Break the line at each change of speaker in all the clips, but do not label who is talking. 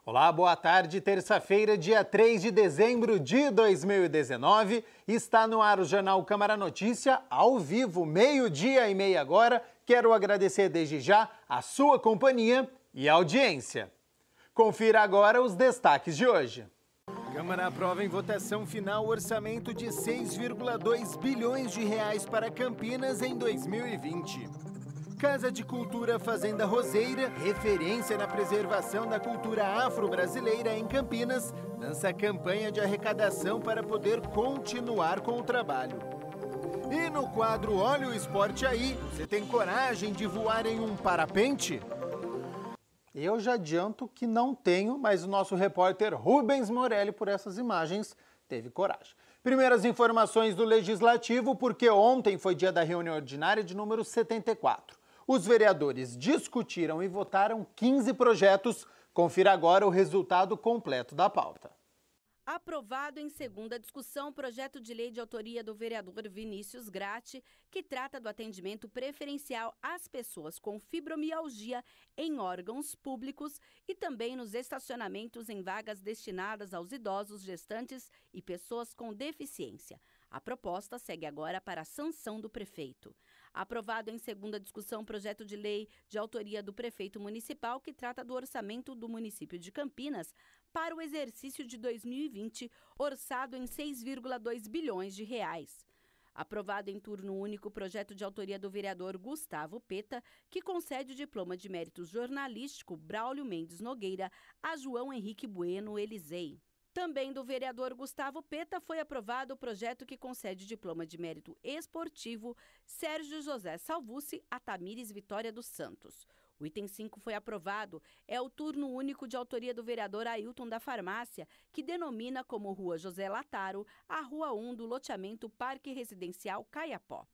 Olá, boa tarde. Terça-feira, dia 3 de dezembro de 2019. Está no ar o Jornal Câmara Notícia, ao vivo, 12h30 agora. Quero agradecer desde já a sua companhia e audiência. Confira agora os destaques de hoje. Câmara aprova em votação final o orçamento de 6,2 bilhões de reais para Campinas em 2020. Casa de Cultura Fazenda Roseira, referência na preservação da cultura afro-brasileira em Campinas, lança campanha de arrecadação para poder continuar com o trabalho. E no quadro Olha o Esporte Aí, você tem coragem de voar em um parapente? Eu já adianto que não tenho, mas o nosso repórter Rubens Morelli, por essas imagens, teve coragem. Primeiras informações do Legislativo, porque ontem foi dia da reunião ordinária de número 74. Os vereadores discutiram e votaram 15 projetos. Confira agora o resultado completo da pauta.
Aprovado em segunda discussão o projeto de lei de autoria do vereador Vinícius Gratti, que trata do atendimento preferencial às pessoas com fibromialgia em órgãos públicos e também nos estacionamentos em vagas destinadas aos idosos, gestantes e pessoas com deficiência. A proposta segue agora para a sanção do prefeito. Aprovado em segunda discussão o projeto de lei de autoria do prefeito municipal que trata do orçamento do município de Campinas para o exercício de 2020, orçado em 6,2 bilhões de reais. Aprovado em turno único o projeto de autoria do vereador Gustavo Peta, que concede o diploma de mérito jornalístico Braulio Mendes Nogueira a João Henrique Bueno Elisei. Também do vereador Gustavo Peta foi aprovado o projeto que concede o diploma de mérito esportivo Sérgio José Salvucci a Tamires Vitória dos Santos. O item 5 foi aprovado, é o turno único de autoria do vereador Ailton da Farmácia, que denomina como Rua José Lataro a Rua 1 do loteamento Parque Residencial Caiapó.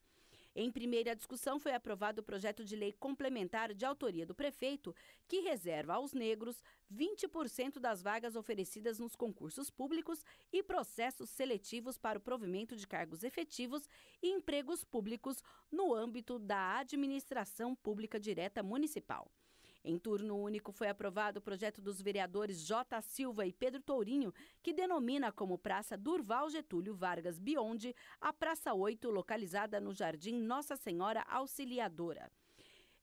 Em primeira discussão foi aprovado o projeto de lei complementar de autoria do prefeito, que reserva aos negros 20% das vagas oferecidas nos concursos públicos e processos seletivos para o provimento de cargos efetivos e empregos públicos no âmbito da administração pública direta municipal. Em turno único foi aprovado o projeto dos vereadores J. Silva e Pedro Tourinho, que denomina como Praça Durval Getúlio Vargas Bionde a Praça 8, localizada no Jardim Nossa Senhora Auxiliadora.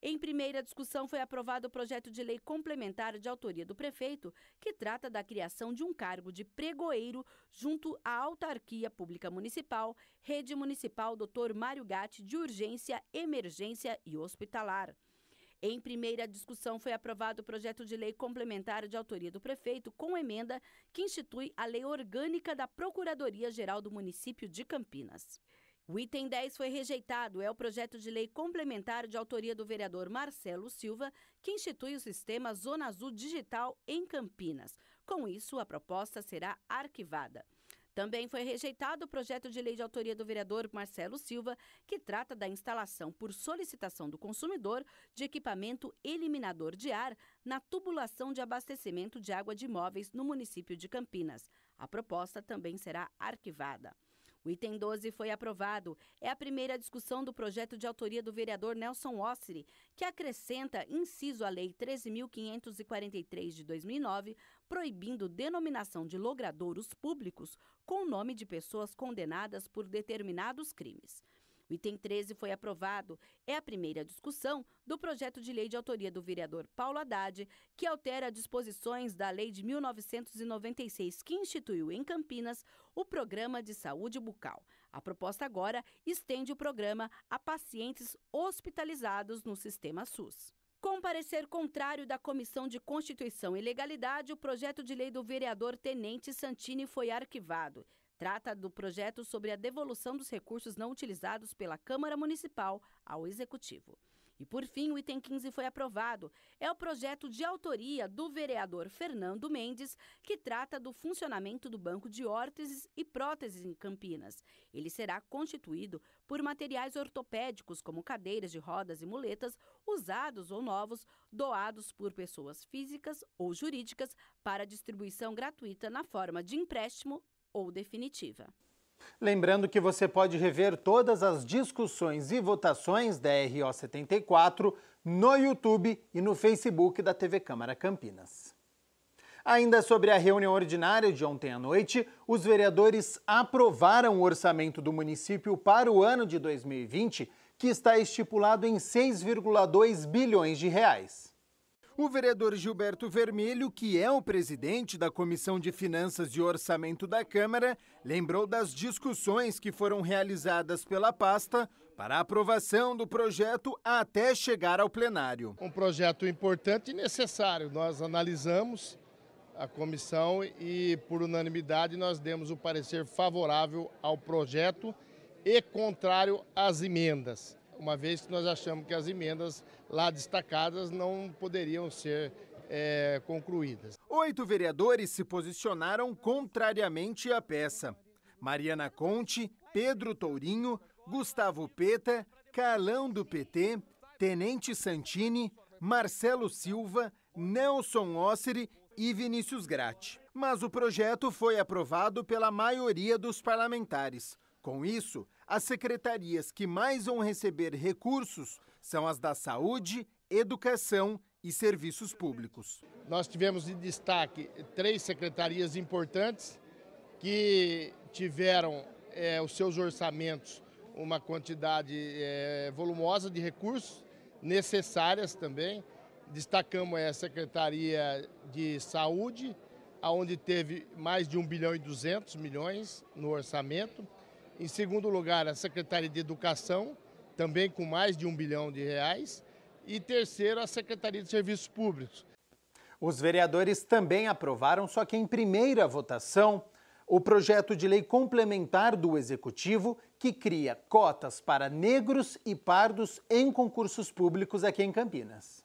Em primeira discussão foi aprovado o projeto de lei complementar de autoria do prefeito, que trata da criação de um cargo de pregoeiro junto à Autarquia Pública Municipal, Rede Municipal Dr. Mário Gatti de Urgência, Emergência e Hospitalar. Em primeira discussão foi aprovado o projeto de lei complementar de autoria do prefeito com emenda que institui a lei orgânica da Procuradoria-Geral do município de Campinas. O item 10 foi rejeitado, é o projeto de lei complementar de autoria do vereador Marcelo Silva, que institui o sistema Zona Azul Digital em Campinas. Com isso, a proposta será arquivada. Também foi rejeitado o projeto de lei de autoria do vereador Marcelo Silva, que trata da instalação por solicitação do consumidor de equipamento eliminador de ar na tubulação de abastecimento de água de imóveis no município de Campinas. A proposta também será arquivada. O item 12 foi aprovado. É a primeira discussão do projeto de autoria do vereador Nelson Ossiri, que acrescenta inciso à Lei 13.543 de 2009, proibindo denominação de logradouros públicos com o nome de pessoas condenadas por determinados crimes. O item 13 foi aprovado. É a primeira discussão do projeto de lei de autoria do vereador Paulo Haddad, que altera disposições da Lei de 1996, que instituiu em Campinas o Programa de Saúde Bucal. A proposta agora estende o programa a pacientes hospitalizados no Sistema SUS. Com parecer contrário da Comissão de Constituição e Legalidade, o projeto de lei do vereador Tenente Santini foi arquivado. Trata do projeto sobre a devolução dos recursos não utilizados pela Câmara Municipal ao Executivo. E, por fim, o item 15 foi aprovado. É o projeto de autoria do vereador Fernando Mendes, que trata do funcionamento do Banco de Órteses e Próteses em Campinas. Ele será constituído por materiais ortopédicos, como cadeiras de rodas e muletas, usados ou novos, doados por pessoas físicas ou jurídicas para distribuição gratuita na forma de empréstimo ou definitiva.
Lembrando que você pode rever todas as discussões e votações da RO 74 no YouTube e no Facebook da TV Câmara Campinas. Ainda sobre a reunião ordinária de ontem à noite, os vereadores aprovaram o orçamento do município para o ano de 2020, que está estipulado em 6,2 bilhões de reais. O vereador Gilberto Vermelho, que é o presidente da Comissão de Finanças e Orçamento da Câmara, lembrou das discussões que foram realizadas pela pasta para a aprovação do projeto até chegar ao plenário.
Um projeto importante e necessário. Nós analisamos a comissão e, por unanimidade, nós demos o parecer favorável ao projeto e contrário às emendas, uma vez que nós achamos que as emendas lá destacadas não poderiam ser concluídas.
8 vereadores se posicionaram contrariamente à peça. Mariana Conte, Pedro Tourinho, Gustavo Peta, Carlão do PT, Tenente Santini, Marcelo Silva, Nelson Osseri e Vinícius Gratti. Mas o projeto foi aprovado pela maioria dos parlamentares. Com isso, as secretarias que mais vão receber recursos são as da Saúde, Educação e Serviços Públicos.
Nós tivemos em destaque 3 secretarias importantes que tiveram os seus orçamentos uma quantidade volumosa de recursos necessárias também. Destacamos a Secretaria de Saúde, onde teve mais de 1 bilhão e 200 milhões no orçamento. Em segundo lugar, a Secretaria de Educação, também com mais de 1 bilhão de reais. E terceiro, a Secretaria de Serviços Públicos.
Os vereadores também aprovaram, só que em primeira votação, o projeto de lei complementar do Executivo que cria cotas para negros e pardos em concursos públicos aqui em Campinas.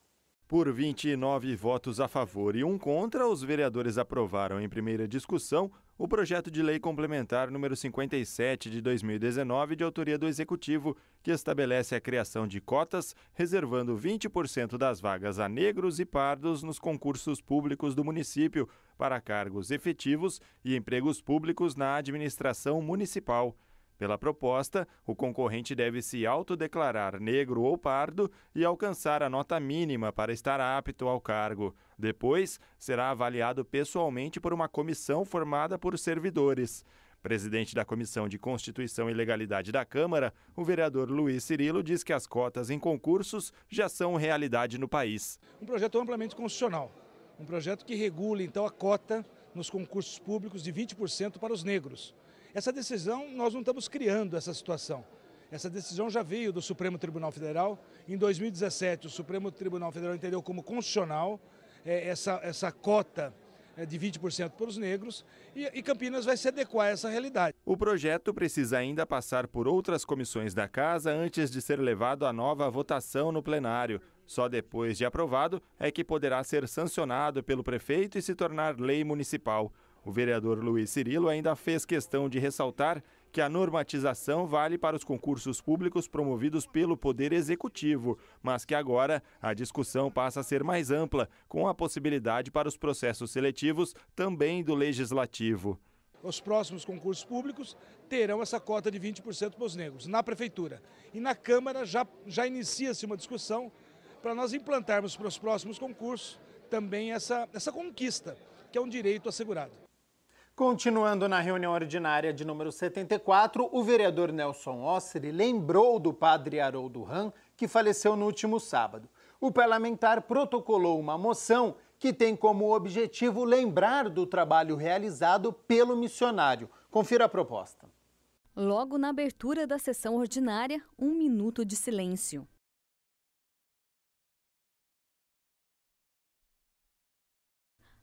Por 29 votos a favor e 1 contra, os vereadores aprovaram em primeira discussão o projeto de lei complementar número 57 de 2019, de autoria do Executivo, que estabelece a criação de cotas, reservando 20% das vagas a negros e pardos nos concursos públicos do município para cargos efetivos e empregos públicos na administração municipal. Pela proposta, o concorrente deve se autodeclarar negro ou pardo e alcançar a nota mínima para estar apto ao cargo. Depois, será avaliado pessoalmente por uma comissão formada por servidores. Presidente da Comissão de Constituição e Legalidade da Câmara, o vereador Luiz Cirilo diz que as cotas em concursos já são realidade no país.
Um projeto amplamente constitucional, um projeto que regula então a cota nos concursos públicos de 20% para os negros. Essa decisão, nós não estamos criando essa situação. Essa decisão já veio do Supremo Tribunal Federal. Em 2017, o Supremo Tribunal Federal entendeu como constitucional essa cota de 20% para os negros e Campinas vai se adequar a essa realidade.
O projeto precisa ainda passar por outras comissões da Casa antes de ser levado à nova votação no plenário. Só depois de aprovado é que poderá ser sancionado pelo prefeito e se tornar lei municipal. O vereador Luiz Cirilo ainda fez questão de ressaltar que a normatização vale para os concursos públicos promovidos pelo Poder Executivo, mas que agora a discussão passa a ser mais ampla, com a possibilidade para os processos seletivos também do Legislativo.
Os próximos concursos públicos terão essa cota de 20% para os negros, na Prefeitura. E na Câmara já inicia-se uma discussão para nós implantarmos para os próximos concursos também essa conquista, que é um direito assegurado.
Continuando na reunião ordinária de número 74, o vereador Nelson Osseri lembrou do padre Haroldo Ram, que faleceu no último sábado. O parlamentar protocolou uma moção que tem como objetivo lembrar do trabalho realizado pelo missionário. Confira a proposta.
Logo na abertura da sessão ordinária, 1 minuto de silêncio.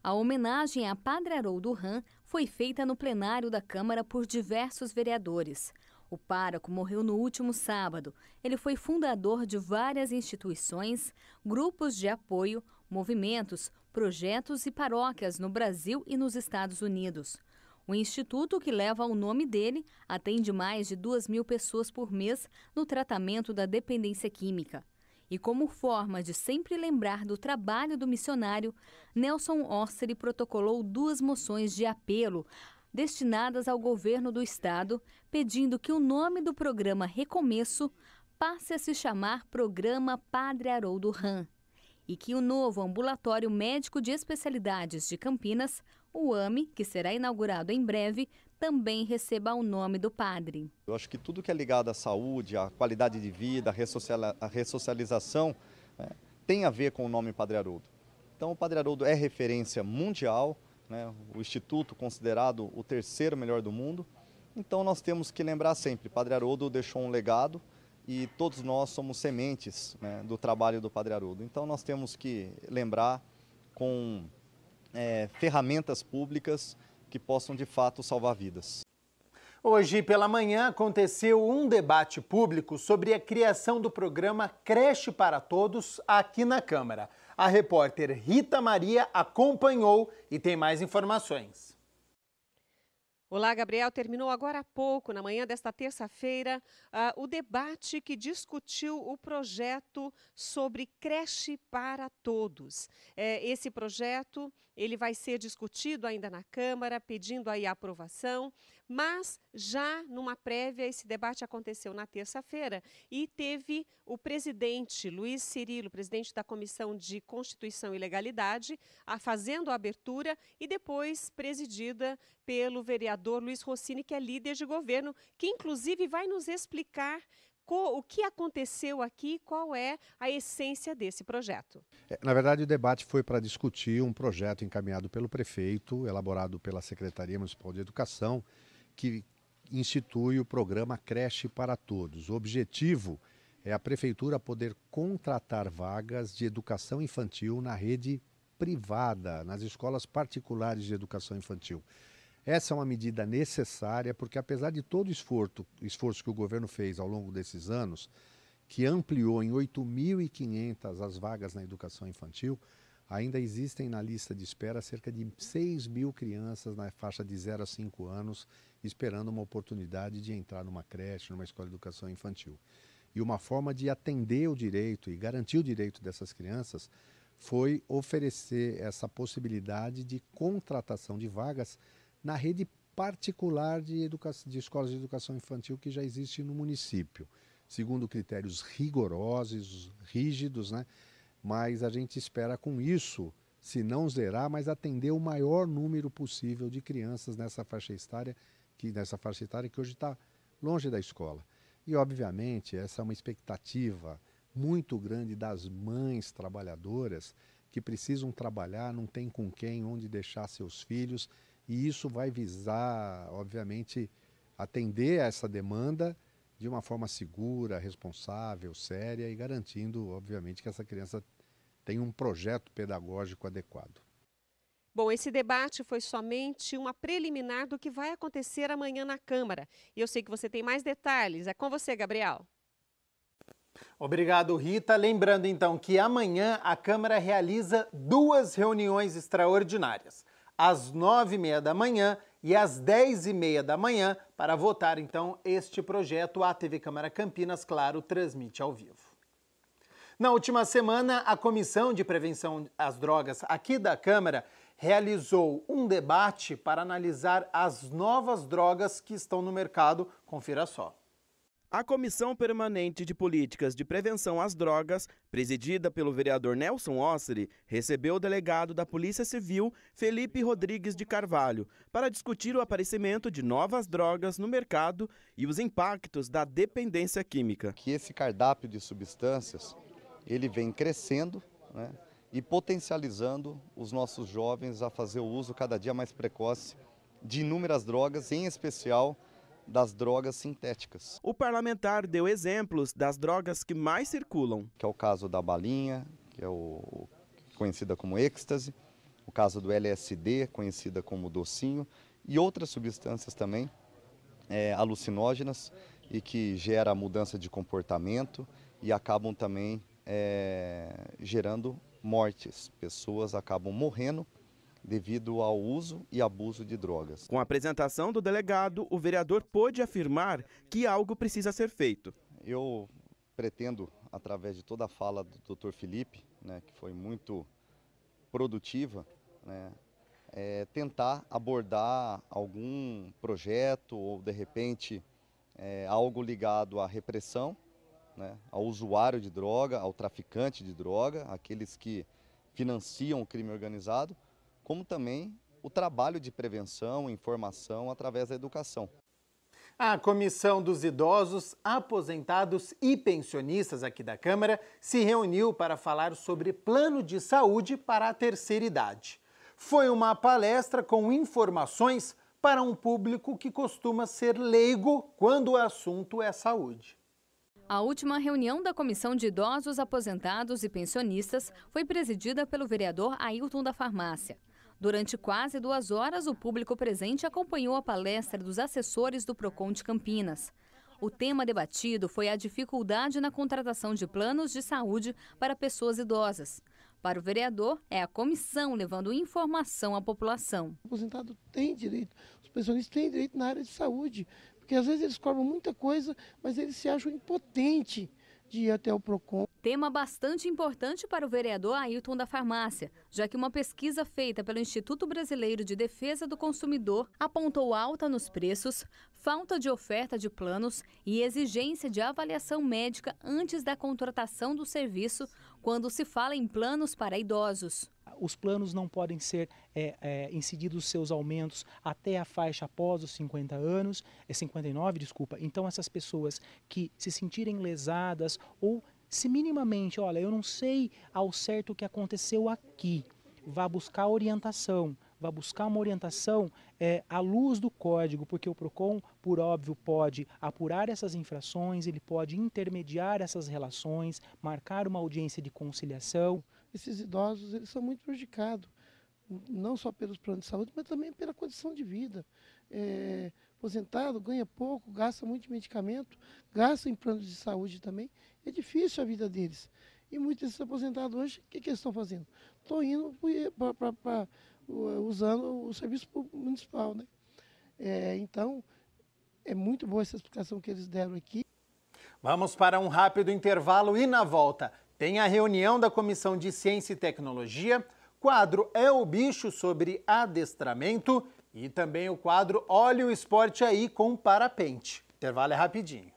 A homenagem a Padre Haroldo Ram foi feita no plenário da Câmara por diversos vereadores. O pároco morreu no último sábado. Ele foi fundador de várias instituições, grupos de apoio, movimentos, projetos e paróquias no Brasil e nos Estados Unidos. O instituto, que leva o nome dele, atende mais de 2.000 pessoas por mês no tratamento da dependência química. E como forma de sempre lembrar do trabalho do missionário, Nelson Orseri protocolou 2 moções de apelo destinadas ao governo do estado, pedindo que o nome do programa Recomeço passe a se chamar Programa Padre Haroldo Ram e que o novo Ambulatório Médico de Especialidades de Campinas, o AME, que será inaugurado em breve, também receba o nome do padre.
Eu acho que tudo que é ligado à saúde, à qualidade de vida, à ressocialização, tem a ver com o nome Padre Haroldo. Então o Padre Haroldo é referência mundial, o Instituto considerado o 3º melhor do mundo. Então nós temos que lembrar sempre, Padre Haroldo deixou um legado e todos nós somos sementes do trabalho do Padre Haroldo. Então nós temos que lembrar com ferramentas públicas que possam de fato salvar vidas.
Hoje pela manhã aconteceu um debate público sobre a criação do programa Creche para Todos aqui na Câmara. A repórter Rita Maria acompanhou e tem mais informações.
Olá, Gabriel. Terminou agora há pouco, na manhã desta terça-feira, o debate que discutiu o projeto sobre creche para todos. Esse projeto ele vai ser discutido ainda na Câmara, pedindo aí a aprovação, mas já numa prévia, esse debate aconteceu na terça-feira e teve o presidente Luiz Cirilo, presidente da Comissão de Constituição e Legalidade, fazendo a abertura e depois presidida pelo vereador Luiz Rossini, que é líder de governo, que inclusive vai nos explicar o que aconteceu aqui, qual é a essência desse projeto.
Na verdade, o debate foi para discutir um projeto encaminhado pelo prefeito, elaborado pela Secretaria Municipal de Educação, que institui o programa Creche para Todos. O objetivo é a prefeitura poder contratar vagas de educação infantil na rede privada, nas escolas particulares de educação infantil. Essa é uma medida necessária porque, apesar de todo o esforço que o governo fez ao longo desses anos, que ampliou em 8.500 as vagas na educação infantil, ainda existem na lista de espera cerca de 6.000 crianças na faixa de 0 a 5 anos esperando uma oportunidade de entrar numa creche, numa escola de educação infantil. E uma forma de atender o direito e garantir o direito dessas crianças foi oferecer essa possibilidade de contratação de vagas na rede particular de escolas de educação infantil que já existe no município, segundo critérios rigorosos, rígidos, mas a gente espera com isso, se não zerar, mas atender o maior número possível de crianças nessa faixa etária que hoje está longe da escola. E, obviamente, essa é uma expectativa muito grande das mães trabalhadoras que precisam trabalhar, não tem com quem, onde deixar seus filhos, e isso vai visar, obviamente, atender a essa demanda de uma forma segura, responsável, séria e garantindo, obviamente, que essa criança tenha um projeto pedagógico adequado.
Bom, esse debate foi somente uma preliminar do que vai acontecer amanhã na Câmara. E eu sei que você tem mais detalhes. É com você, Gabriel.
Obrigado, Rita. Lembrando, então, que amanhã a Câmara realiza 2 reuniões extraordinárias, às 9h30 da manhã e às 10h30 da manhã, para votar, então, este projeto. A TV Câmara Campinas, claro, transmite ao vivo. Na última semana, a Comissão de Prevenção às Drogas aqui da Câmara realizou um debate para analisar as novas drogas que estão no mercado. Confira só.
A Comissão Permanente de Políticas de Prevenção às Drogas, presidida pelo vereador Nelson Orseri, recebeu o delegado da Polícia Civil, Felipe Rodrigues de Carvalho, para discutir o aparecimento de novas drogas no mercado e os impactos da dependência química.
Que esse cardápio de substâncias, ele vem crescendo, e potencializando os nossos jovens a fazer o uso cada dia mais precoce de inúmeras drogas, em especial das drogas sintéticas.
O parlamentar deu exemplos das drogas que mais circulam.
Que é o caso da balinha, que é conhecida como êxtase, o caso do LSD, conhecida como docinho, e outras substâncias também alucinógenas, e que gera mudança de comportamento e acabam também gerando mortes. Pessoas acabam morrendo devido ao uso e abuso de drogas.
Com a apresentação do delegado, o vereador pôde afirmar que algo precisa ser feito.
Eu pretendo, através de toda a fala do Dr. Felipe, né, que foi muito produtiva, né, tentar abordar algum projeto ou, de repente, algo ligado à repressão, né, ao usuário de droga, ao traficante de droga, aqueles que financiam o crime organizado, como também o trabalho de prevenção e informação através da educação.
A Comissão dos Idosos, Aposentados e Pensionistas aqui da Câmara se reuniu para falar sobre plano de saúde para a terceira idade. Foi uma palestra com informações para um público que costuma ser leigo quando o assunto é saúde.
A última reunião da Comissão de Idosos, Aposentados e Pensionistas foi presidida pelo vereador Ailton da Farmácia. Durante quase 2 horas, o público presente acompanhou a palestra dos assessores do PROCON de Campinas. O tema debatido foi a dificuldade na contratação de planos de saúde para pessoas idosas. Para o vereador, é a comissão levando informação à população.
O aposentado tem direito, os pensionistas têm direito na área de saúde, porque às vezes eles cobram muita coisa, mas eles se acham impotentes de ir até o PROCON.
Tema bastante importante para o vereador Ailton da Farmácia, já que uma pesquisa feita pelo Instituto Brasileiro de Defesa do Consumidor apontou alta nos preços, falta de oferta de planos e exigência de avaliação médica antes da contratação do serviço quando se fala em planos para idosos.
Os planos não podem ser incididos seus aumentos até a faixa após os 50 anos, 59, desculpa. Então essas pessoas que se sentirem lesadas ou se minimamente, olha, eu não sei ao certo o que aconteceu aqui, vá buscar orientação, vá buscar uma orientação à luz do código, porque o PROCON, por óbvio, pode apurar essas infrações, ele pode intermediar essas relações, marcar uma audiência de conciliação.
Esses idosos, eles são muito prejudicados, não só pelos planos de saúde, mas também pela condição de vida. Aposentado ganha pouco, gasta muito em medicamento, gasta em planos de saúde também. É difícil a vida deles. E muitos desses aposentados hoje, o que eles estão fazendo? Estão indo usando o serviço municipal, né? Então, é muito boa essa explicação que eles deram aqui.
Vamos para um rápido intervalo e na volta tem a reunião da Comissão de Ciência e Tecnologia, quadro É o Bicho sobre adestramento e também o quadro Olha o Esporte Aí com parapente. Intervalo é rapidinho.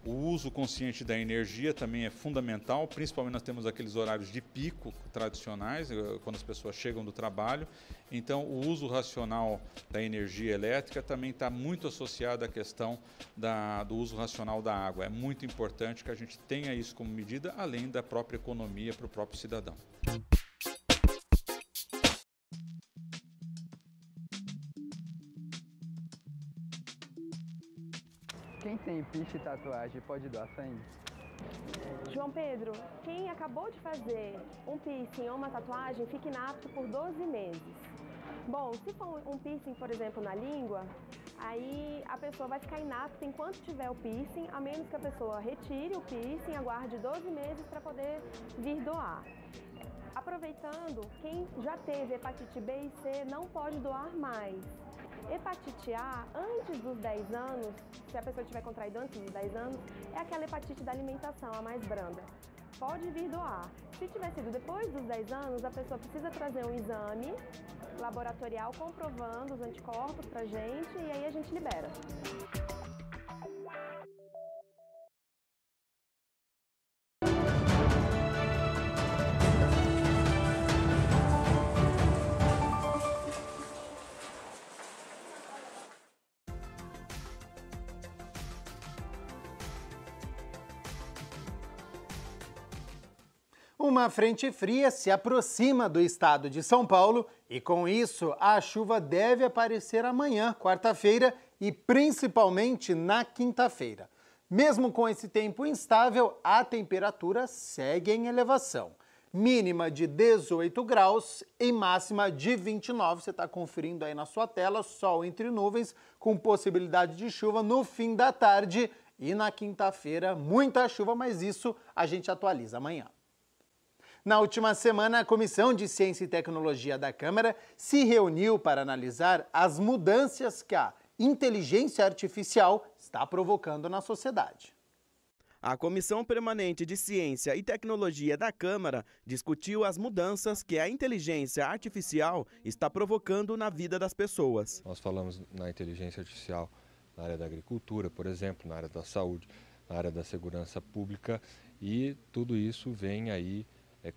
O uso consciente da energia também é fundamental, principalmente nós temos aqueles horários de pico tradicionais, quando as pessoas chegam do trabalho. Então, o uso racional da energia elétrica também está muito associado à questão do uso racional da água. É muito importante que a gente tenha isso como medida, além da própria economia para o próprio cidadão.
Quem tem piercing e tatuagem pode doar sangue?
João Pedro, quem acabou de fazer um piercing ou uma tatuagem fica inapto por 12 meses. Bom, se for um piercing, por exemplo, na língua, aí a pessoa vai ficar inapta enquanto tiver o piercing, a menos que a pessoa retire o piercing, aguarde 12 meses para poder vir doar. Aproveitando, quem já teve hepatite B e C não pode doar mais. Hepatite A, antes dos 10 anos, se a pessoa tiver contraído antes dos 10 anos, é aquela hepatite da alimentação, a mais branda. Pode vir doar. Se tiver sido depois dos 10 anos, a pessoa precisa trazer um exame laboratorial comprovando os anticorpos pra gente e aí a gente libera.
Uma frente fria se aproxima do estado de São Paulo e, com isso, a chuva deve aparecer amanhã, quarta-feira, e principalmente na quinta-feira. Mesmo com esse tempo instável, a temperatura segue em elevação. Mínima de 18 graus e máxima de 29. Você está conferindo aí na sua tela, sol entre nuvens, com possibilidade de chuva no fim da tarde. E na quinta-feira, muita chuva, mas isso a gente atualiza amanhã. Na última semana, a Comissão de Ciência e Tecnologia da Câmara se reuniu para analisar as mudanças que a inteligência artificial está provocando na sociedade.
A Comissão Permanente de Ciência e Tecnologia da Câmara discutiu as mudanças que a inteligência artificial está provocando na vida das pessoas.
Nós falamos na inteligência artificial na área da agricultura, por exemplo, na área da saúde, na área da segurança pública, e tudo isso vem aí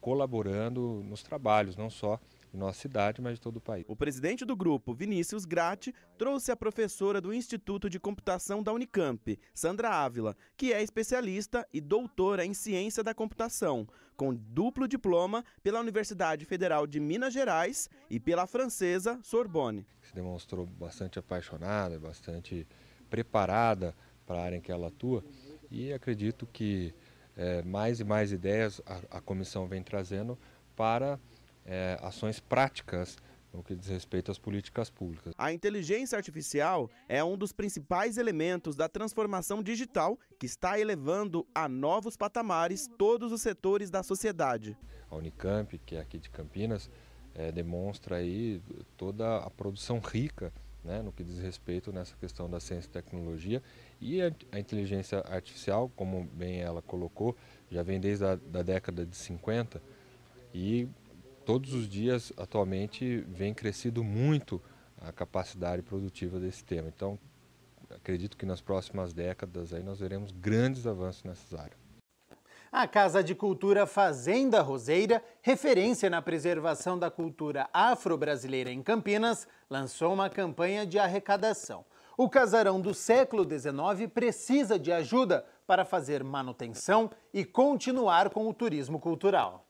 colaborando nos trabalhos, não só de nossa cidade, mas de todo o país.
O presidente do grupo, Vinícius Gratti, trouxe a professora do Instituto de Computação da Unicamp, Sandra Ávila, que é especialista e doutora em ciência da computação, com duplo diploma pela Universidade Federal de Minas Gerais e pela francesa Sorbonne.
Se demonstrou bastante apaixonada, bastante preparada para a área em que ela atua, e acredito que mais e mais ideias a comissão vem trazendo para ações práticas no que diz respeito às políticas públicas.
A inteligência artificial é um dos principais elementos da transformação digital que está elevando a novos patamares todos os setores da sociedade.
A Unicamp, que é aqui de Campinas, demonstra aí toda a produção rica, né, no que diz respeito nessa questão da ciência e tecnologia, e a inteligência artificial, como bem ela colocou, já vem desde a década de 50 e todos os dias atualmente vem crescido muito a capacidade produtiva desse tema. Então, acredito que nas próximas décadas aí nós veremos grandes avanços nessas áreas.
A Casa de Cultura Fazenda Roseira, referência na preservação da cultura afro-brasileira em Campinas, lançou uma campanha de arrecadação. O casarão do século XIX precisa de ajuda para fazer manutenção e continuar com o turismo cultural.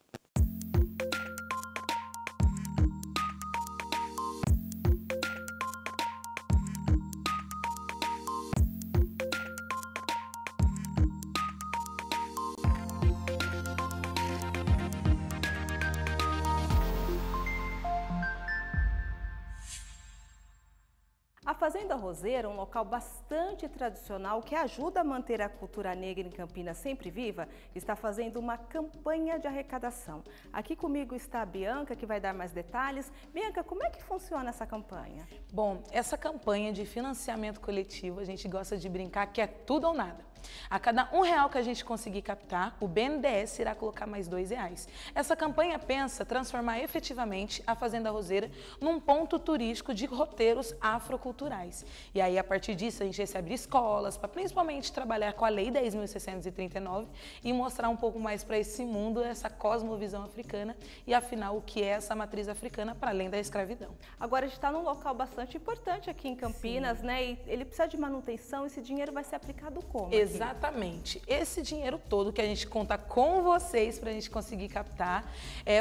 A Fazenda Roseira é um local bastante tradicional que ajuda a manter a cultura negra em Campinas sempre viva, está fazendo uma campanha de arrecadação. Aqui comigo está a Bianca, que vai dar mais detalhes. Bianca, como é que funciona essa campanha?
Bom, essa campanha de financiamento coletivo, a gente gosta de brincar que é tudo ou nada. A cada R$1 que a gente conseguir captar, o BNDES irá colocar mais R$2. Essa campanha pensa transformar efetivamente a Fazenda Roseira num ponto turístico de roteiros afroculturais. E aí, a partir disso, a gente recebe escolas para principalmente trabalhar com a Lei 10.639 e mostrar um pouco mais para esse mundo, essa cosmovisão africana e, afinal, o que é essa matriz africana para além da escravidão.
Agora, a gente está num local bastante importante aqui em Campinas, sim, né? E ele precisa de manutenção, esse dinheiro vai ser aplicado como?
Exatamente. Esse dinheiro todo que a gente conta com vocês para a gente conseguir captar,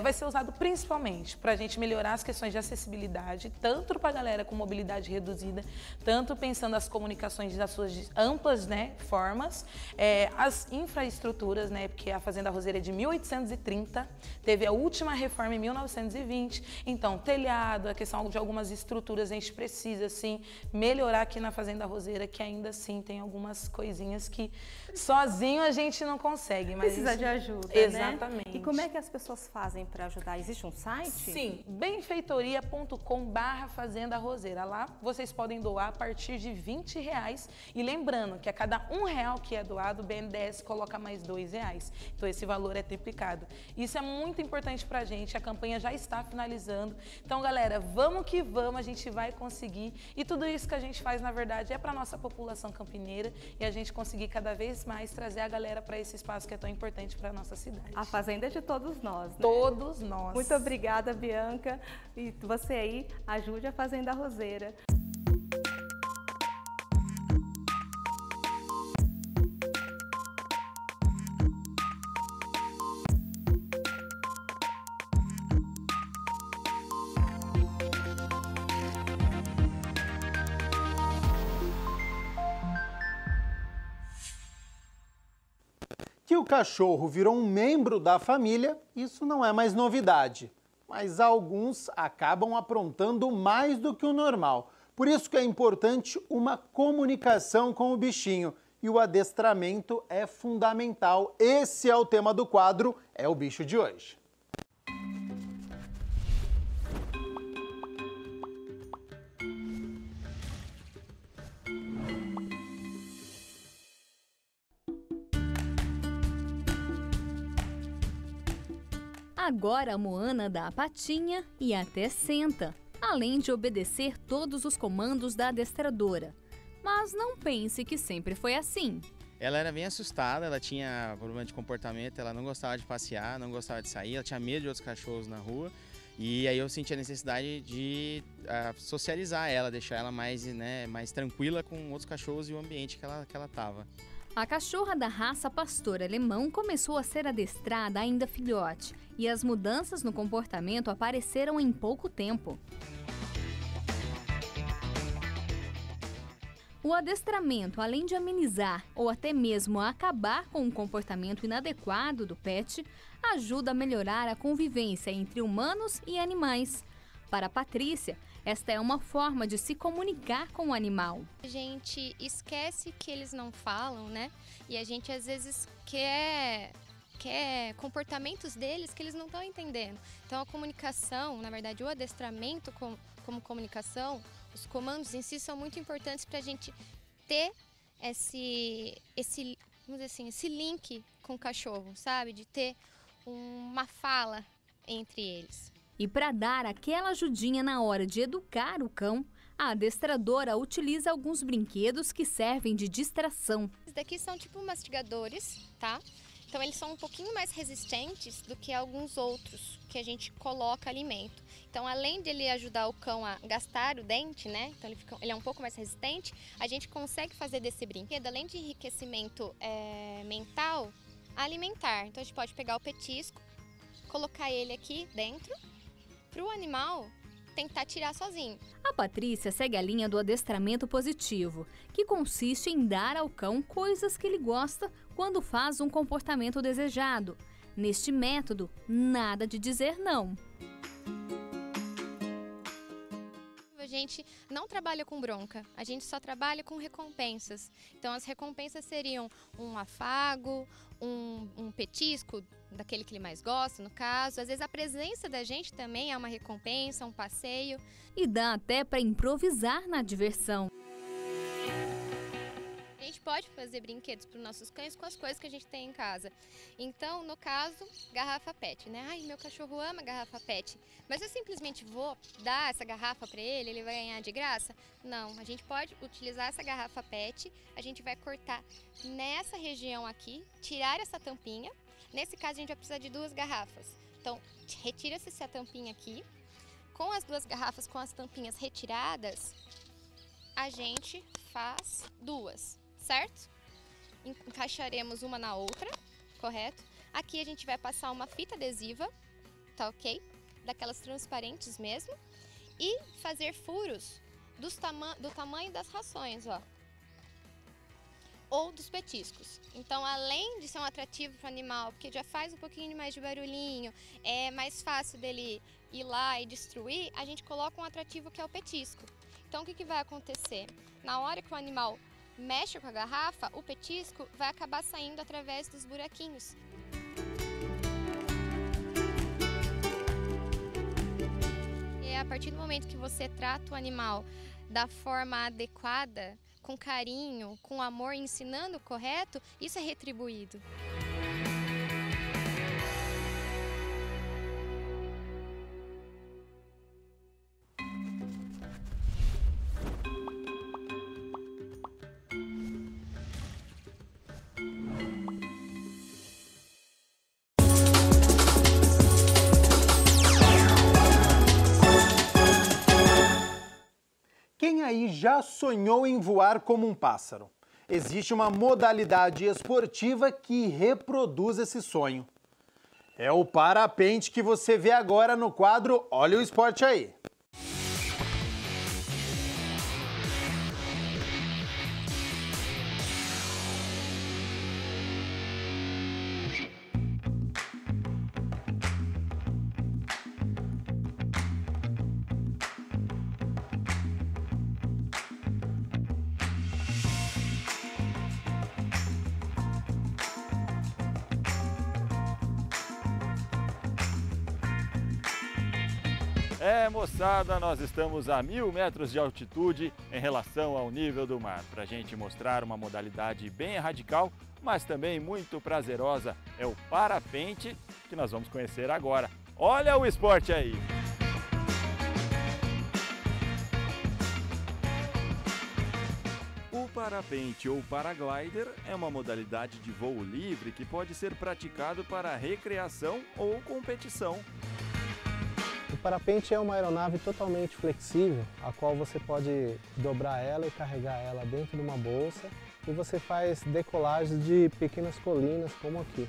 vai ser usado principalmente para a gente melhorar as questões de acessibilidade, tanto para a galera com mobilidade reduzida, tanto pensando as comunicações das suas amplas, né, formas, as infraestruturas, né, porque a Fazenda Roseira é de 1830, teve a última reforma em 1920, então telhado, a questão de algumas estruturas a gente precisa, assim, melhorar aqui na Fazenda Roseira, que ainda assim tem algumas coisinhas que sozinho a gente não consegue, mas
precisa de ajuda,
exatamente.
Né? E como é que as pessoas fazem para ajudar? Existe um site?
Sim, benfeitoria.com/Fazenda Roseira. Lá vocês podem doar a partir de R$20 e lembrando que a cada R$1 que é doado, o BNDES coloca mais R$2. Então esse valor é triplicado. Isso é muito importante pra gente, a campanha já está finalizando. Então, galera, vamos que vamos, a gente vai conseguir. E tudo isso que a gente faz, na verdade, é para nossa população campineira e a gente conseguir cada vez mais trazer a galera para esse espaço que é tão importante para a nossa cidade.
A Fazenda é de todos nós, né?
Todos nós.
Muito obrigada, Bianca. E você aí, ajude a Fazenda Roseira.
Que o cachorro virou um membro da família, isso não é mais novidade. Mas alguns acabam aprontando mais do que o normal. Por isso que é importante uma comunicação com o bichinho. E o adestramento é fundamental. Esse é o tema do quadro É o Bicho de hoje.
Agora a Moana dá a patinha e até senta, além de obedecer todos os comandos da adestradora. Mas não pense que sempre foi assim.
Ela era bem assustada, ela tinha problema de comportamento, ela não gostava de passear, não gostava de sair, ela tinha medo de outros cachorros na rua. E aí eu senti a necessidade de socializar ela, deixar ela mais tranquila com outros cachorros e o ambiente que ela estava.
A cachorra da raça pastor alemão começou a ser adestrada ainda filhote e as mudanças no comportamento apareceram em pouco tempo. O adestramento, além de amenizar ou até mesmo acabar com o comportamento inadequado do pet, ajuda a melhorar a convivência entre humanos e animais. Para a Patrícia, esta é uma forma de se comunicar com o animal.
A gente esquece que eles não falam, né? E a gente às vezes quer comportamentos deles que eles não estão entendendo. Então a comunicação, na verdade o adestramento como comunicação, os comandos em si são muito importantes para a gente ter vamos dizer assim, esse link com o cachorro, sabe? De ter uma fala entre eles.
E para dar aquela ajudinha na hora de educar o cão, a adestradora utiliza alguns brinquedos que servem de distração.
Esses daqui são tipo mastigadores, tá? Então eles são um pouquinho mais resistentes do que alguns outros que a gente coloca alimento. Então além de ele ajudar o cão a gastar o dente, né? Então ele é um pouco mais resistente, a gente consegue fazer desse brinquedo, além de enriquecimento mental, alimentar. Então a gente pode pegar o petisco, colocar ele aqui dentro, para o animal tentar tirar sozinho.
A Patrícia segue a linha do adestramento positivo, que consiste em dar ao cão coisas que ele gosta quando faz um comportamento desejado. Neste método, nada de dizer não.
A gente não trabalha com bronca, a gente só trabalha com recompensas. Então as recompensas seriam um afago, um petisco, daquele que ele mais gosta, no caso. Às vezes a presença da gente também é uma recompensa, um passeio.
E dá até para improvisar na diversão.
A gente pode fazer brinquedos para os nossos cães com as coisas que a gente tem em casa. Então, no caso, garrafa PET, né? Ai, meu cachorro ama garrafa PET. Mas eu simplesmente vou dar essa garrafa para ele vai ganhar de graça? Não, a gente pode utilizar essa garrafa PET, a gente vai cortar nessa região aqui, tirar essa tampinha. Nesse caso, a gente vai precisar de 2 garrafas. Então, retira-se essa tampinha aqui. Com as 2 garrafas, com as tampinhas retiradas, a gente faz 2, certo? Encaixaremos uma na outra, correto? Aqui a gente vai passar uma fita adesiva, tá ok? Daquelas transparentes mesmo. E fazer furos do tamanho das rações, ó. Ou dos petiscos. Então, além de ser um atrativo para o animal, porque já faz um pouquinho mais de barulhinho, é mais fácil dele ir lá e destruir, a gente coloca um atrativo que é o petisco. Então, o que vai acontecer? Na hora que o animal mexe com a garrafa, o petisco vai acabar saindo através dos buraquinhos. E a partir do momento que você trata o animal da forma adequada, com carinho, com amor, ensinando o correto, isso é retribuído.
Quem aí já sonhou em voar como um pássaro? Existe uma modalidade esportiva que reproduz esse sonho. É o parapente que você vê agora no quadro Olha o Esporte Aí.
Moçada, nós estamos a 1.000 metros de altitude em relação ao nível do mar. Para a gente mostrar uma modalidade bem radical, mas também muito prazerosa, é o parapente, que nós vamos conhecer agora. Olha o esporte aí! O parapente ou paraglider é uma modalidade de voo livre que pode ser praticado para recreação ou competição.
O parapente é uma aeronave totalmente flexível, a qual você pode dobrar ela e carregar ela dentro de uma bolsa e você faz decolagens de pequenas colinas como aqui.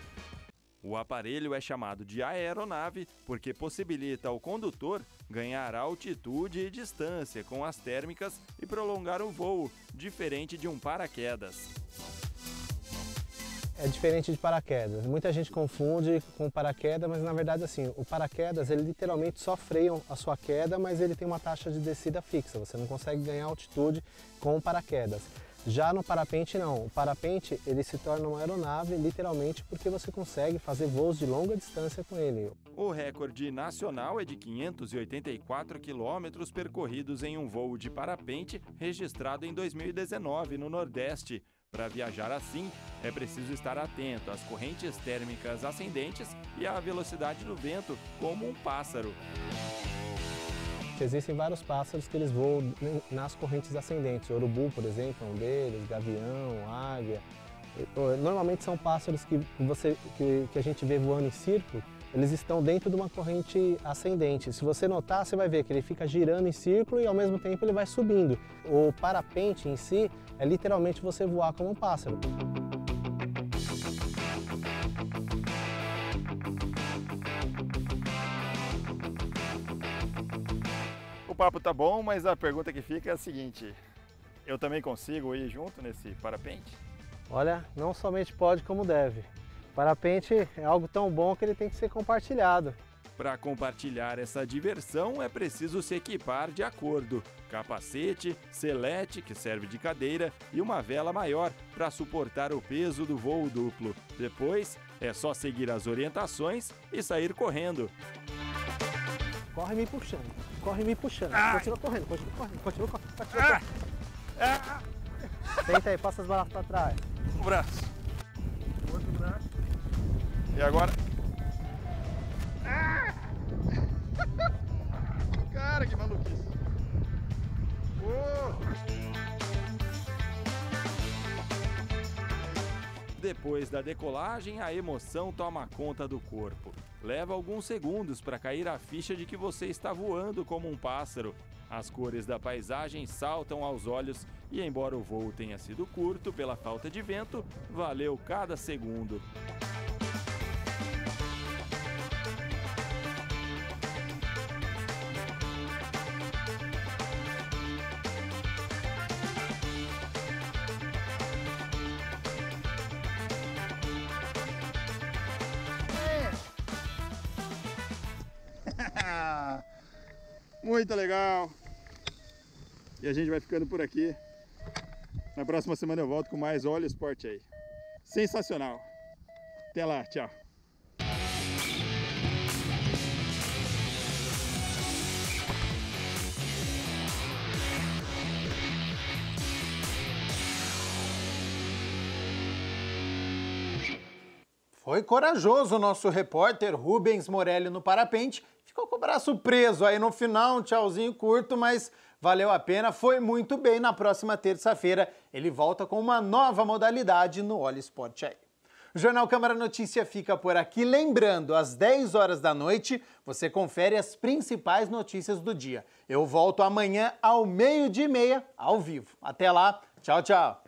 O aparelho é chamado de aeronave porque possibilita ao condutor ganhar altitude e distância com as térmicas e prolongar o voo, diferente de um paraquedas.
É diferente de paraquedas. Muita gente confunde com paraquedas, mas na verdade assim, o paraquedas ele literalmente só freia a sua queda, mas ele tem uma taxa de descida fixa. Você não consegue ganhar altitude com o paraquedas. Já no parapente não. O parapente ele se torna uma aeronave literalmente porque você consegue fazer voos de longa distância com ele.
O recorde nacional é de 584 quilômetros percorridos em um voo de parapente registrado em 2019 no Nordeste. Para viajar assim, é preciso estar atento às correntes térmicas ascendentes e à velocidade do vento, como um pássaro.
Existem vários pássaros que eles voam nas correntes ascendentes. O urubu, por exemplo, é um deles, gavião, águia. Normalmente são pássaros que a gente vê voando em círculo, eles estão dentro de uma corrente ascendente. Se você notar, você vai ver que ele fica girando em círculo e ao mesmo tempo ele vai subindo. O parapente em si é literalmente você voar como um pássaro.
O papo tá bom, mas a pergunta que fica é a seguinte: eu também consigo ir junto nesse parapente?
Olha, não somente pode como deve. Parapente é algo tão bom que ele tem que ser compartilhado.
Para compartilhar essa diversão é preciso se equipar de acordo. Capacete, selete, que serve de cadeira, e uma vela maior para suportar o peso do voo duplo. Depois é só seguir as orientações e sair correndo.
Corre me puxando, corre me puxando. Continua correndo, continua correndo, continua correndo. Senta aí, passa as balas para trás.
Um braço. Outro braço. E agora? Cara, que maluquice. Depois da decolagem, a emoção toma conta do corpo. Leva alguns segundos para cair a ficha de que você está voando como um pássaro. As cores da paisagem saltam aos olhos e, embora o voo tenha sido curto pela falta de vento, valeu cada segundo. Muito legal! E a gente vai ficando por aqui. Na próxima semana eu volto com mais Olha o Esporte aí. Sensacional! Até lá, tchau!
Foi corajoso o nosso repórter Rubens Morelli no parapente. Ficou com o braço preso aí no final, um tchauzinho curto, mas valeu a pena, foi muito bem. Na próxima terça-feira ele volta com uma nova modalidade no Olha Esporte aí. O Jornal Câmara Notícia fica por aqui. Lembrando, às 10 horas da noite, você confere as principais notícias do dia. Eu volto amanhã ao 12:30, ao vivo. Até lá, tchau, tchau.